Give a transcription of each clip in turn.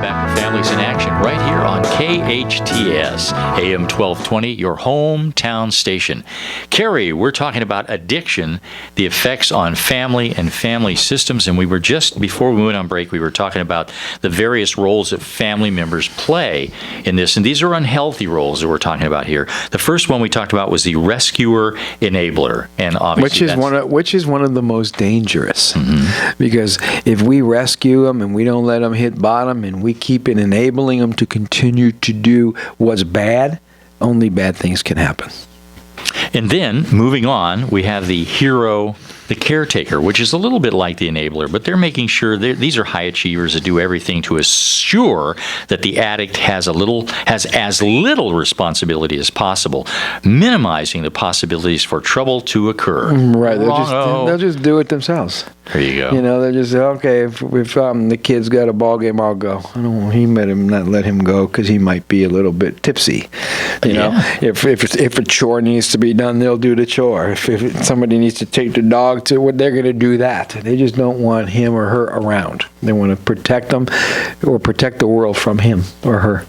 back to Families in Action right here on KHTS, AM 1220, your hometown station. Cary, we're talking about addiction, the effects on family and family systems, and we were just, before we went on break, we were talking about the various roles that family members play in this, and these are unhealthy roles that we're talking about here. The first one we talked about was the rescuer enabler, and obviously which is one of the most dangerous, because if we rescue them and we don't let them hit bottom and we keep enabling them to continue to do what's bad, only bad things can happen. And then, moving on, we have the hero, the caretaker, which is a little bit like the enabler, but they're making sure these are high achievers that do everything to assure that the addict has as little responsibility as possible, minimizing the possibilities for trouble to occur. Right. They'll just do it themselves. There you go. You know, they'll just say, okay, if the kid's got a ball game, I'll go. I don't want not let him go because he might be a little bit tipsy. You know, if a chore needs to be done, they'll do the chore. If somebody needs to take the dog to what, they're going to do that. They just don't want him or her around. They want to protect them or protect the world from him or her.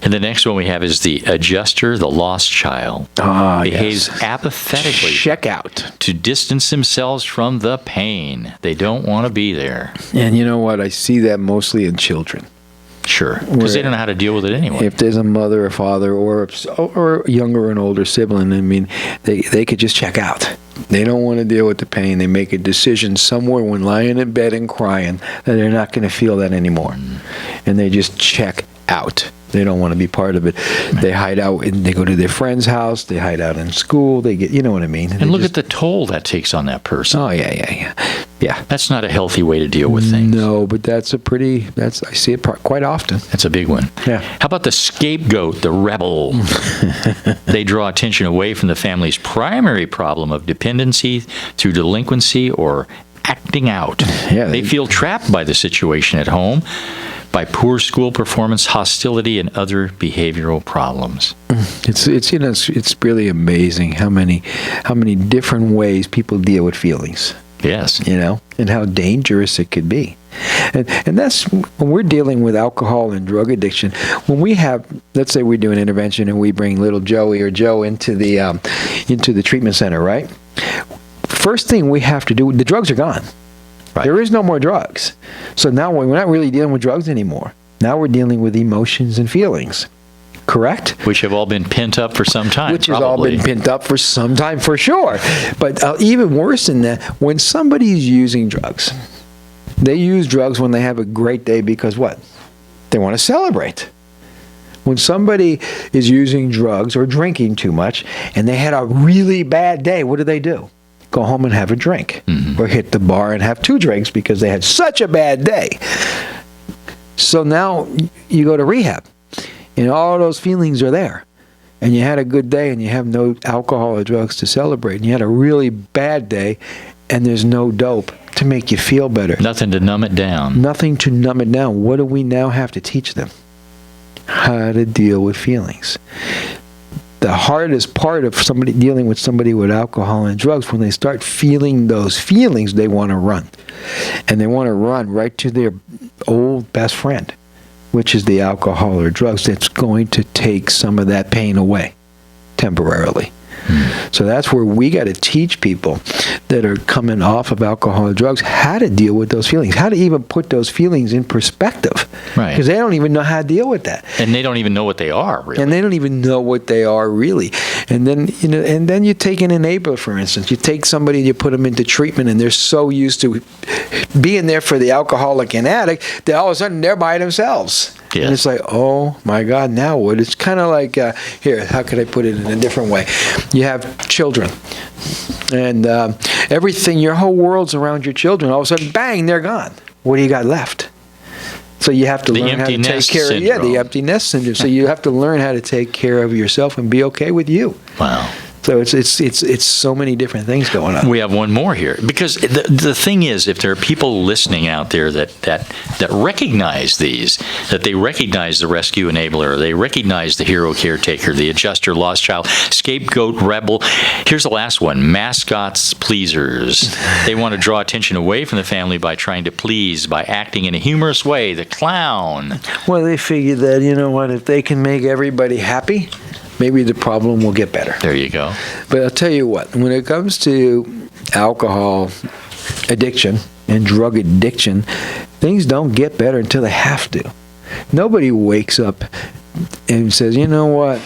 And the next one we have is the adjuster, the lost child. Behaves apathetically. Check out. To distance themselves from the pain. They don't want to be there. And you know what? I see that mostly in children. Sure, because they don't know how to deal with it anyway. If there's a mother or father or a younger or an older sibling, I mean, they could just check out. They don't want to deal with the pain. They make a decision somewhere when lying in bed and crying that they're not going to feel that anymore. And they just check out. They don't want to be part of it. They hide out and they go to their friend's house. They hide out in school. They get, you know what I mean? And look at the toll that takes on that person. Oh, yeah. That's not a healthy way to deal with things. No, but I see it quite often. That's a big one. Yeah. How about the scapegoat, the rebel? They draw attention away from the family's primary problem of dependency through delinquency or acting out. Yeah, they feel trapped by the situation at home, by poor school performance, hostility, and other behavioral problems. It's really amazing how many different ways people deal with feelings. Yes. You know, and how dangerous it could be. And that's when we're dealing with alcohol and drug addiction. When we have, let's say we do an intervention and we bring little Joey or Joe into the treatment center, right? First thing we have to do, the drugs are gone. Right. There is no more drugs. So now we're not really dealing with drugs anymore. Now we're dealing with emotions and feelings. Correct? Which have all been pent up for some time. Which has all been pent up for some time, for sure. But even worse than that, when somebody's using drugs, they use drugs when they have a great day because what? They want to celebrate. When somebody is using drugs or drinking too much and they had a really bad day, what do? Go home and have a drink, or hit the bar and have 2 drinks because they had such a bad day. So now you go to rehab, and all those feelings are there. And you had a good day, and you have no alcohol or drugs to celebrate. And you had a really bad day, and there's no dope to make you feel better. Nothing to numb it down. Nothing to numb it down. What do we now have to teach them? How to deal with feelings. The hardest part of somebody dealing with somebody with alcohol and drugs, when they start feeling those feelings, they want to run. And they want to run right to their old best friend, which is the alcohol or drugs that's going to take some of that pain away temporarily. So that's where we got to teach people that are coming off of alcohol and drugs how to deal with those feelings, how to even put those feelings in perspective. Right. Because they don't even know how to deal with that. And they don't even know what they are, really. And they don't even know what they are, really. And then you take an enabler, for instance. You take somebody, you put them into treatment, and they're so used to being there for the alcoholic and addict that all of a sudden they're by themselves. Yes. And it's like, oh my God, now what? It's kind of like, here, how could I put it in a different way? You have children, and everything, your whole world's around your children. All of a sudden, bang, they're gone. What do you got left? So you have to learn how to take care of the empty nest syndrome. So you have to learn how to take care of yourself and be okay with you. Wow. So it's so many different things going on. We have one more here, because the thing is, if there are people listening out there that recognize these, that they recognize the rescue enabler, they recognize the hero caretaker, the adjuster, lost child, scapegoat, rebel. Here's the last one: mascots, pleasers. They want to draw attention away from the family by trying to please, by acting in a humorous way. The clown. Well, they figure that, you know what, if they can make everybody happy, maybe the problem will get better. There you go. But I'll tell you what, when it comes to alcohol addiction and drug addiction, things don't get better until they have to. Nobody wakes up and says, you know what,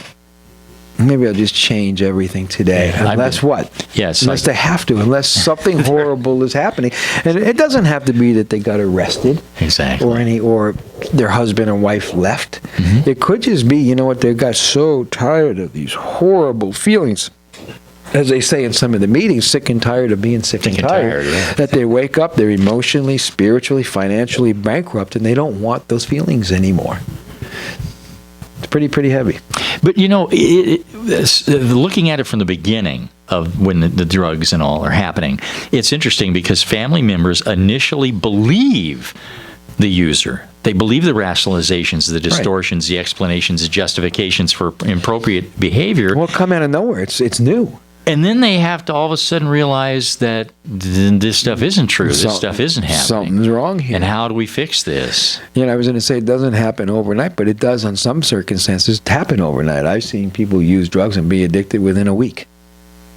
maybe I'll just change everything today. Unless what? Yes. Unless they have to, unless something horrible is happening. And it doesn't have to be that they got arrested. Exactly. Or their husband or wife left. Mm-hmm. It could just be, you know what, they got so tired of these horrible feelings. As they say in some of the meetings, sick and tired of being sick and tired, yeah. That they wake up, they're emotionally, spiritually, financially bankrupt, and they don't want those feelings anymore. It's pretty heavy. But, you know, looking at it from the beginning of when the drugs and all are happening, it's interesting because family members initially believe the user. They believe the rationalizations, the distortions, the explanations, the justifications for inappropriate behavior. Well, come out of nowhere. It's new. And then they have to all of a sudden realize that this stuff isn't true. This stuff isn't happening. Something's wrong here. And how do we fix this? You know, I was going to say it doesn't happen overnight, but it does on some circumstances happen overnight. I've seen people use drugs and be addicted within a week.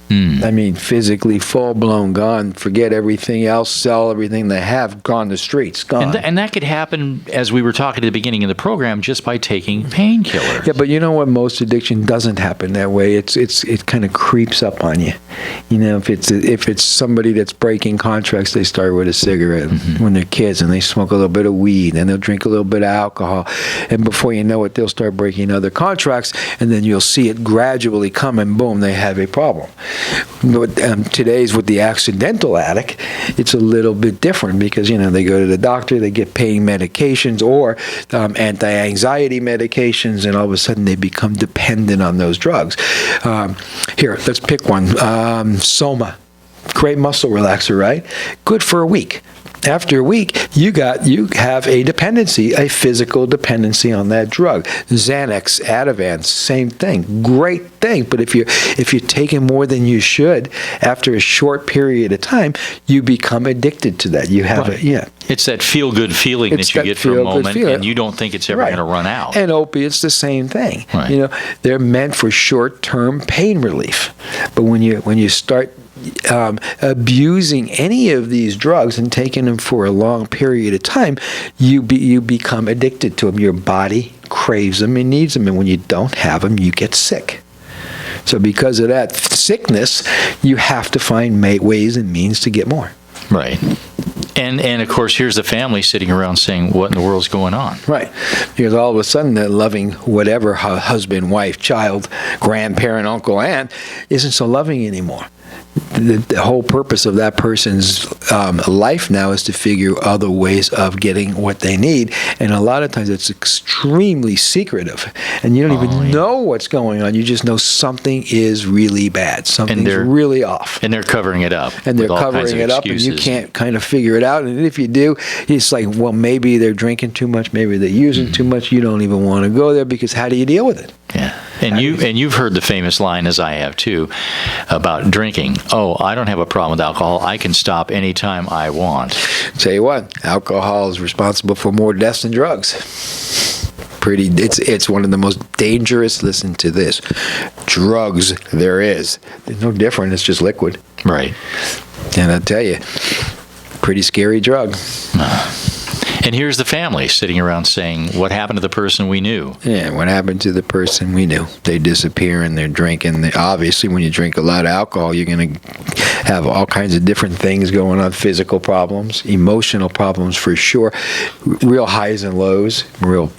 I mean, physically full-blown gone, forget everything else, sell everything they have, gone to streets, gone. And that could happen, as we were talking at the beginning of the program, just by taking painkillers. Yeah, but you know what? Most addiction doesn't happen that way. It kind of creeps up on you. You know, if it's somebody that's breaking contracts, they start with a cigarette when they're kids, and they smoke a little bit of weed, and they'll drink a little bit of alcohol, and before you know it, they'll start breaking other contracts, and then you'll see it gradually come, and boom, they have a problem. Today's with the accidental addict, it's a little bit different because, you know, they go to the doctor, they get pain medications or anti-anxiety medications, and all of a sudden they become dependent on those drugs. Here, let's pick one. Soma, great muscle relaxer, right? Good for a week. After a week, you have a dependency, a physical dependency on that drug. Xanax, Ativan, same thing, great thing. But if you're taking more than you should, after a short period of time, you become addicted to that. You have It's that feel-good feeling that you get for a moment, and you don't think it's ever going to run out. And opiates, the same thing. Right. You know, they're meant for short-term pain relief. But when you start abusing any of these drugs and taking them for a long period of time, you become addicted to them. Your body craves them and needs them, and when you don't have them, you get sick. So because of that sickness, you have to find ways and means to get more. Right. And of course, here's the family sitting around saying, what in the world's going on? Right. Because all of a sudden, that loving whatever husband, wife, child, grandparent, uncle, aunt isn't so loving anymore. The whole purpose of that person's life now is to figure other ways of getting what they need. And a lot of times it's extremely secretive. And you don't even know what's going on. You just know something is really bad. Something's really off. And they're covering it up. And they're covering it up, and you can't kind of figure it out. And if you do, it's like, well, maybe they're drinking too much. Maybe they're using too much. You don't even want to go there because how do you deal with it? Yeah. And you've heard the famous line, as I have too, about drinking. Oh, I don't have a problem with alcohol. I can stop anytime I want. Tell you what, alcohol is responsible for more deaths than drugs. It's one of the most dangerous. Listen to this. Drugs there is. There's no different. It's just liquid. Right. And I tell you, pretty scary drug. And here's the family sitting around saying, what happened to the person we knew? Yeah, what happened to the person we knew? They disappear and they're drinking. Obviously, when you drink a lot of alcohol, you're going to have all kinds of different things going on, physical problems, emotional problems for sure, real highs and lows, real,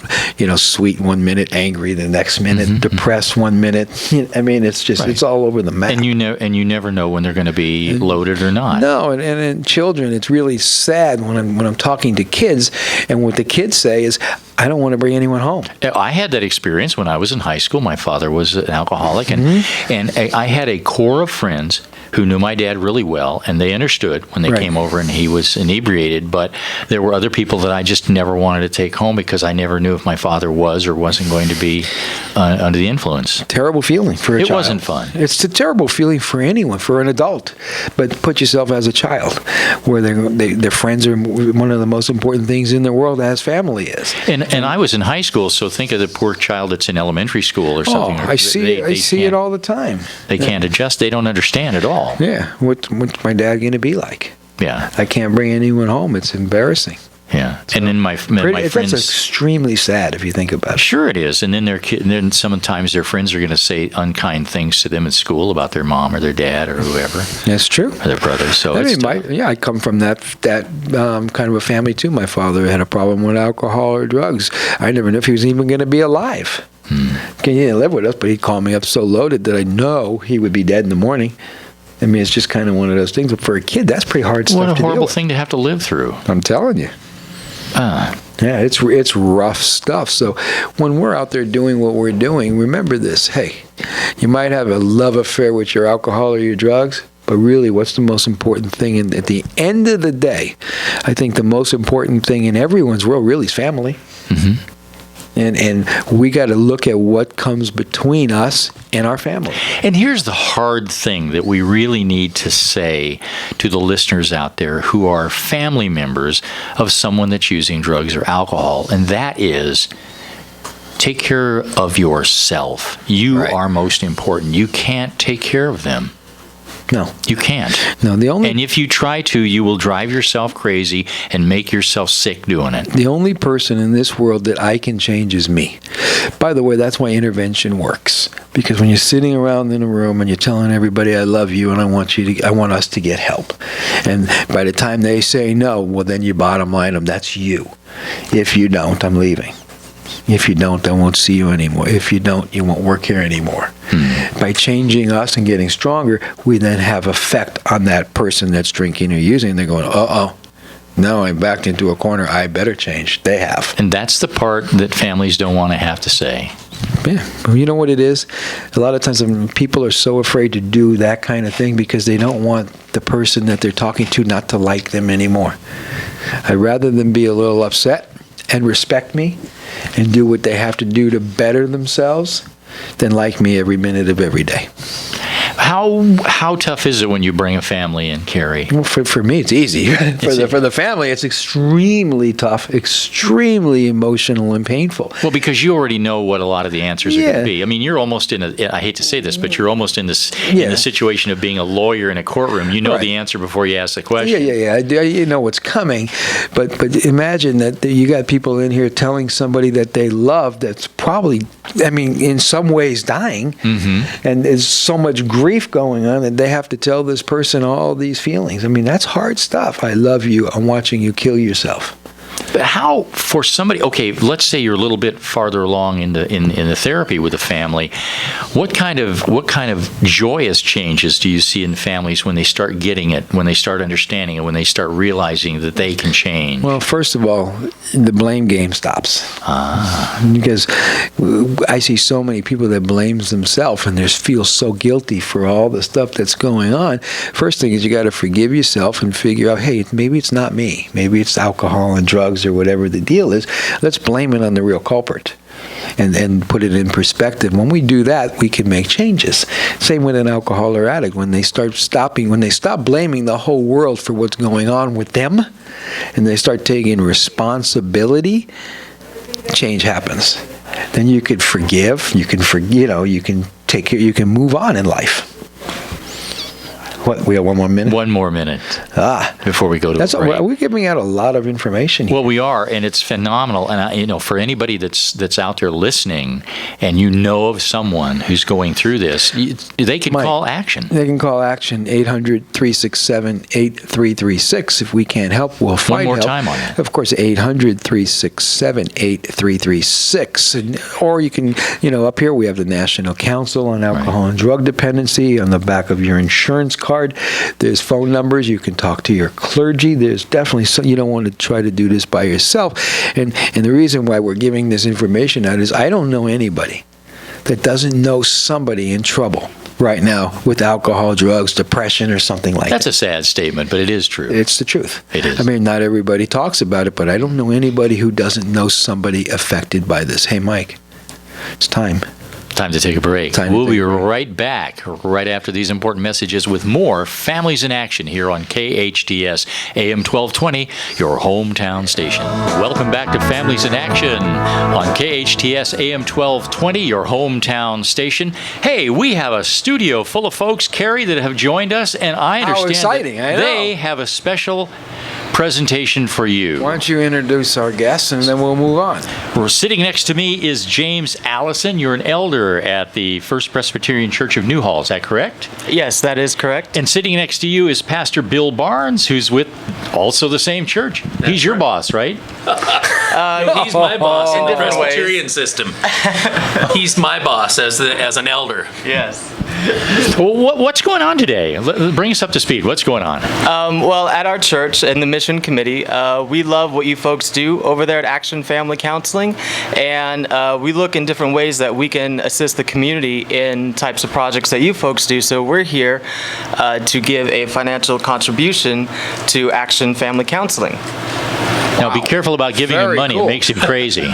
sweet 1 minute, angry the next minute, depressed 1 minute. I mean, it's just, it's all over the map. And you never know when they're going to be loaded or not. No, and in children, it's really sad when I'm talking to kids, and what the kids say is, I don't want to bring anyone home. I had that experience when I was in high school. My father was an alcoholic, and I had a core of friends who knew my dad really well, and they understood when they came over and he was inebriated, but there were other people that I just never wanted to take home because I never knew if my father was or wasn't going to be under the influence. Terrible feeling for a child. It wasn't fun. It's a terrible feeling for anyone, for an adult. But put yourself as a child, where their friends are one of the most important things in the world, as family is. And I was in high school, so think of the poor child that's in elementary school or something. I see it all the time. They can't adjust. They don't understand at all. Yeah. What's my dad going to be like? Yeah. I can't bring anyone home. It's embarrassing. Yeah. So, and then my friends. That's extremely sad if you think about it. Sure it is. And then then sometimes their friends are going to say unkind things to them at school about their mom or their dad or whoever. That's true. Or their brother. So I come from that kind of a family too. My father had a problem with alcohol or drugs. I never knew if he was even going to be alive. He didn't live with us, but he'd call me up so loaded that I know he would be dead in the morning. I mean, it's just kind of one of those things. But for a kid, that's pretty hard stuff to deal with. What a horrible thing to have to live through. I'm telling you. Yeah, it's rough stuff. So when we're out there doing what we're doing, remember this. Hey, you might have a love affair with your alcohol or your drugs, but really what's the most important thing? And at the end of the day, I think the most important thing in everyone's world really is family. Mm-hmm. And we got to look at what comes between us and our family. And here's the hard thing that we really need to say to the listeners out there who are family members of someone that's using drugs or alcohol, and that is, take care of yourself. You are most important. You can't take care of them. No. You can't. No, and if you try to, you will drive yourself crazy and make yourself sick doing it. The only person in this world that I can change is me. By the way, that's why intervention works. Because when you're sitting around in a room and you're telling everybody I love you and I want us to get help. And by the time they say no, well then you bottom line them, that's you. If you don't, I'm leaving. If you don't, I won't see you anymore. If you don't, you won't work here anymore. By changing us and getting stronger, we then have effect on that person that's drinking or using. They're going, now I'm backed into a corner. I better change. They have. And that's the part that families don't want to have to say. Yeah. Well, you know what it is? A lot of times people are so afraid to do that kind of thing because they don't want the person that they're talking to not to like them anymore. I'd rather them be a little upset and respect me and do what they have to do to better themselves than like me every minute of every day. How tough is it when you bring a family in, Cary? Well, for me, it's easy. For the family, it's extremely tough, extremely emotional and painful. Well, because you already know what a lot of the answers are going to be. I mean, you're almost I hate to say this, but you're almost in the situation of being a lawyer in a courtroom. You know the answer before you ask the question. Yeah. You know what's coming. But imagine that you got people in here telling somebody that they love that's probably, in some ways dying. And there's so much grief going on that they have to tell this person all these feelings. That's hard stuff. I love you. I'm watching you kill yourself. But how, for somebody, okay, let's say you're a little bit farther along in the therapy with the family, what kind of joyous changes do you see in families when they start getting it, when they start understanding it, when they start realizing that they can change? Well, first of all, the blame game stops. Because I see so many people that blames themselves and feel so guilty for all the stuff that's going on. First thing is you got to forgive yourself and figure out, hey, maybe it's not me. Maybe it's alcohol and drugs or whatever the deal is. Let's blame it on the real culprit and put it in perspective. When we do that, we can make changes. Same with an alcohol or addict. When they stop blaming the whole world for what's going on with them and they start taking responsibility, change happens. Then you could forgive, you can take care, you can move on in life. What, we have one more minute? One more minute before we go to the break. We're giving out a lot of information here. Well, we are, and it's phenomenal. And for anybody that's out there listening, and you know of someone who's going through this, they can call action. They can call action 800-367-8336. If we can't help, we'll find help. One more time on that. Of course, 800-367-8336. Or you can, up here we have the National Council on Alcohol and Drug Dependency on the back of your insurance card. card. There's phone numbers. You can talk to your clergy. There's definitely you don't want to try to do this by yourself. And the reason why we're giving this information out is I don't know anybody that doesn't know somebody in trouble right now with alcohol, drugs, depression, or something like that. That's a sad statement, but it is true. It's the truth. It is. I mean, not everybody talks about it, but I don't know anybody who doesn't know somebody affected by this. Hey, Mike, it's time. Time to take a break. We'll be right back right after these important messages with more Families in Action here on KHTS AM 1220, your hometown station. Welcome back to Families in Action on KHTS AM 1220, your hometown station. Hey, we have a studio full of folks, Cary, that have joined us, and I understand exciting. I know. They have a special presentation for you. Why don't you introduce our guests, and then we'll move on. We're sitting next to me is James Allison. You're an elder at the First Presbyterian Church of Newhall. Is that correct? Yes, that is correct. And sitting next to you is Pastor Bill Barnes, who's with also the same church. He's your boss, right? He's my boss in the different Presbyterian system. He's my boss as an elder. Yes. Well, what's going on today? Bring us up to speed. What's going on? Well, at our church and the mission committee, we love what you folks do over there at Action Family Counseling, and we look in different ways that we can assist the community in types of projects that you folks do. So we're here to give a financial contribution to Action Family Counseling. Now, be careful about giving him money. cool. It makes him crazy.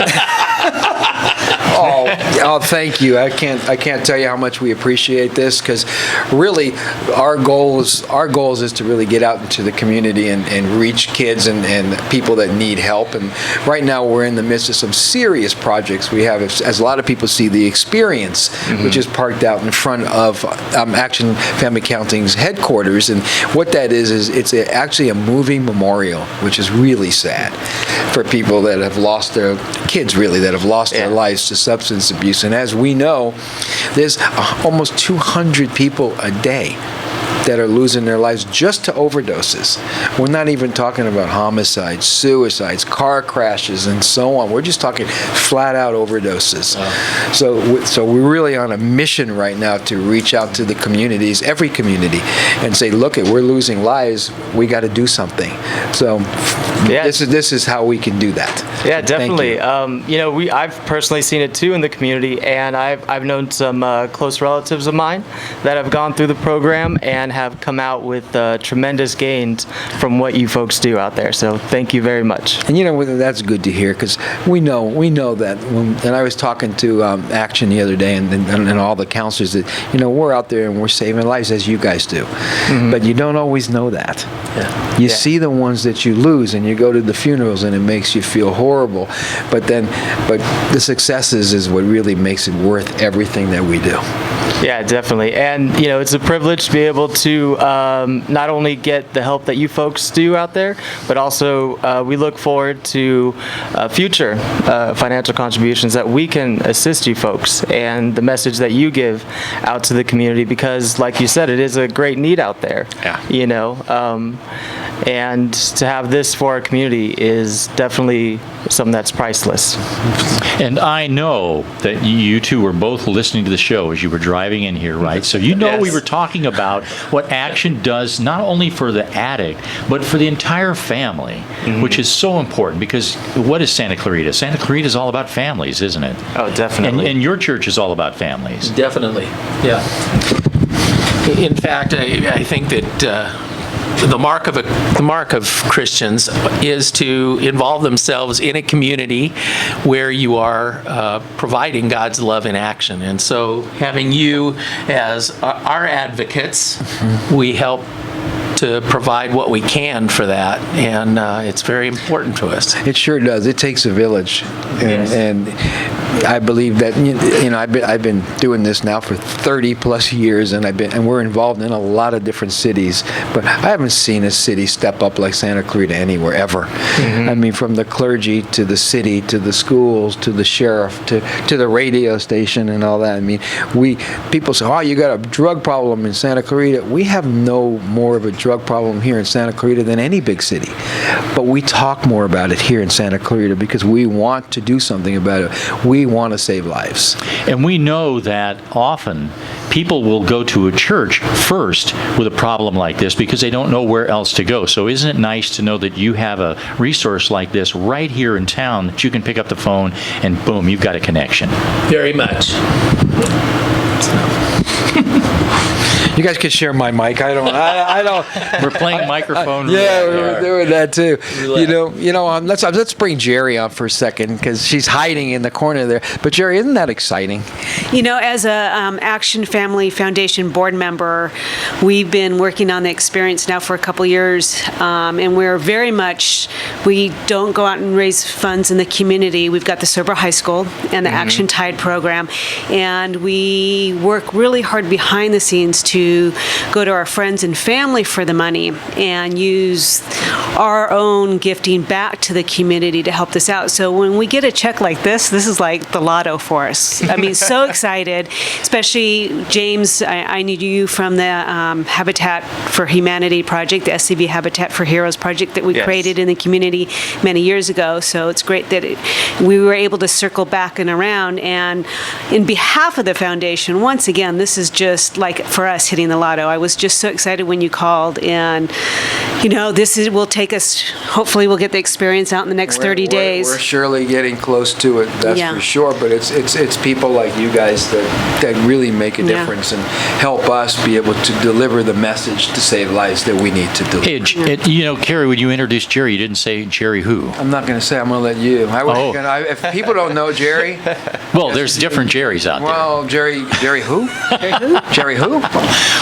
Oh, thank you. I can't tell you how much we appreciate this, because really our goals is to really get out into the community and reach kids and people that need help. And right now we're in the midst of some serious projects. We have, as a lot of people see, the Experience, which is parked out in front of Action Family Counseling's headquarters. And what that is it's actually a moving memorial, which is really sad for people that have lost their kids, really, that have lost their lives to substance abuse. And as we know, there's almost 200 people a day that are losing their lives just to overdoses. We're not even talking about homicides, suicides, car crashes, and so on. We're just talking flat out overdoses. So we're really on a mission right now to reach out to the communities, every community, and say, look, we're losing lives. We got to do something. So this is how we can do that. Yeah, definitely. I've personally seen it too in the community, and I've known some close relatives of mine that have gone through the program and have come out with tremendous gains from what you folks do out there. So thank you very much. And that's good to hear, because we know that and I was talking to Action the other day and all the counselors that we're out there and we're saving lives, as you guys do. But you don't always know that. You see the ones that you lose, and you go to the funerals and it makes you feel horrible. But the successes is what really makes it worth everything that we do. Yeah, definitely. And, it's a privilege to be able to not only get the help that you folks do out there, but also we look forward to future financial contributions that we can assist you folks and the message that you give out to the community, because, like you said, it is a great need out there. And to have this for our community is definitely something that's priceless. And I know that you two were both listening to the show as you were driving in here, right? So we were talking about what Action does not only for the addict, but for the entire family, which is so important, because what is Santa Clarita? Santa Clarita is all about families, isn't it? Oh, definitely. And your church is all about families. Definitely, yeah. In fact, I think that the mark of Christians is to involve themselves in a community where you are providing God's love in action. And so having you as our advocates, we help to provide what we can for that, and it's very important to us. It sure does. It takes a village, and I believe that I've been doing this now for 30 plus years, and we're involved in a lot of different cities, but I haven't seen a city step up like Santa Clarita anywhere ever. I mean, from the clergy to the city to the schools to the sheriff to the radio station and all that. I mean, people say, "Oh, you got a drug problem in Santa Clarita." We have no more of a drug problem here in Santa Clarita than any big city, but we talk more about it here in Santa Clarita because we want to do something about it. We we want to save lives. And we know that often people will go to a church first with a problem like this because they don't know where else to go. So isn't it nice to know that you have a resource like this right here in town that you can pick up the phone and boom, you've got a connection? Very much. You guys could share my mic. I don't. We're playing microphone. Yeah, roulette we here. were doing that too. Let's bring Jerry on for a second because she's hiding in the corner there. But Jerry, isn't that exciting? As a Action Family Foundation board member, we've been working on the experience now for a couple years, and we're very much, we don't go out and raise funds in the community. We've got the Sober High School and the Action Tide program, and we work really hard behind the scenes to go to our friends and family for the money and use our own gifting back to the community to help this out. So when we get a check like this is like the lotto for us. I mean, so excited, especially James, I need you from the Habitat for Humanity project, the SCV Habitat for Heroes project that we Yes. created in the community many years ago. So it's great that we were able to circle back and around. And in behalf of the foundation, once again, this is just like for us hitting the lotto. I was just so excited when you called, and will take us, hopefully we'll get the experience out in the next 30 days. We're surely getting close to it, that's Yeah. for sure. But it's people like you guys that really make a Yeah. difference and help us be able to deliver the message to save lives that we need to deliver. Hey, Cary, when you introduced Jerry, you didn't say Jerry who? I'm not going to say. I'm going to let you. Oh. If people don't know Jerry, Well, there's different Jerrys out there. well, Jerry who? Jerry who?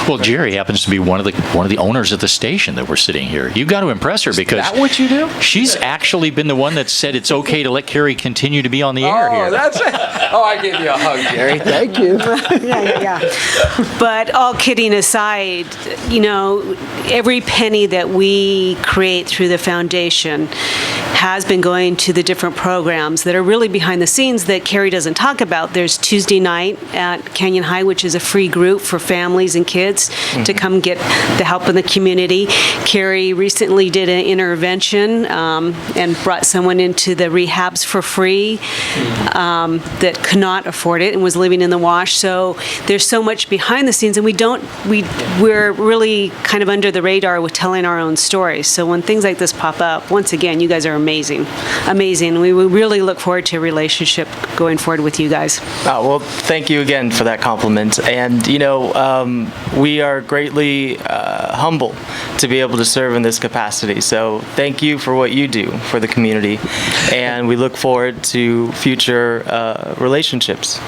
Well, Jerry happens to be one of the owners of the station that we're sitting here. You've got to impress her because Is that what you do? she's actually been the one that said it's okay to let Cary continue to be on the air here. Oh, that's it. Oh, I give you a hug, Jerry. Thank you. Yeah. But all kidding aside, every penny that we create through the foundation has been going to the different programs that are really behind the scenes that Cary doesn't talk about. There's Tuesday night at Canyon High, which is a free group for families and kids to come get the help in the community. Cary recently did an intervention and brought someone into the rehabs for free that could not afford it and was living in the wash. So there's so much behind the scenes, and we're really kind of under the radar with telling our own stories. So when things like this pop up, once again, you guys are amazing. We really look forward to a relationship going forward with you guys. Oh, well, thank you again for that compliment. And, we are greatly humble to be able to serve in this capacity. So thank you for what you do for the community. And we look forward to future relationships.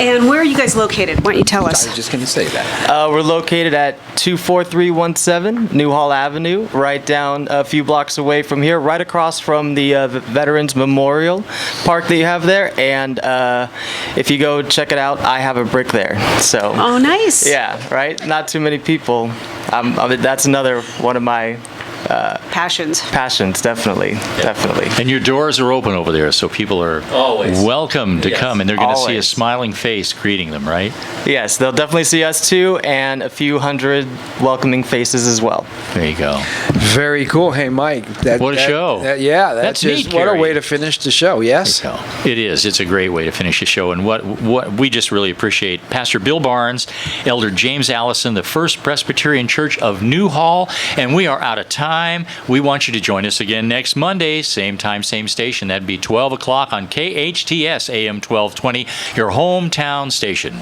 And where are you guys located? Why don't you tell I us? was just going to say that. We're located at 24317 Newhall Avenue, right down a few blocks away from here, right across from the Veterans Memorial Park that you have there. And if you go check it out, I have a brick there. So. Oh, nice. Yeah, right? Not too many people. That's another one of my Passions. definitely. And your doors are open over there, so people are Always. welcome to Yes. come, and they're going to see a Always. smiling face greeting them, right? Yes, they'll definitely see us too, and a few hundred welcoming faces as well. There you go. Very cool. Hey, Mike. What a show. That's That's just neat, what a Cary. way to finish the show. Yes. So it is. It's a great way to finish the show. And what we just really appreciate, Pastor Bill Barnes, Elder James Allison, the First Presbyterian Church of Newhall, and we are out of time. We want you to join us again next Monday, same time, same station. That'd be 12 o'clock on KHTS AM 1220, your hometown station.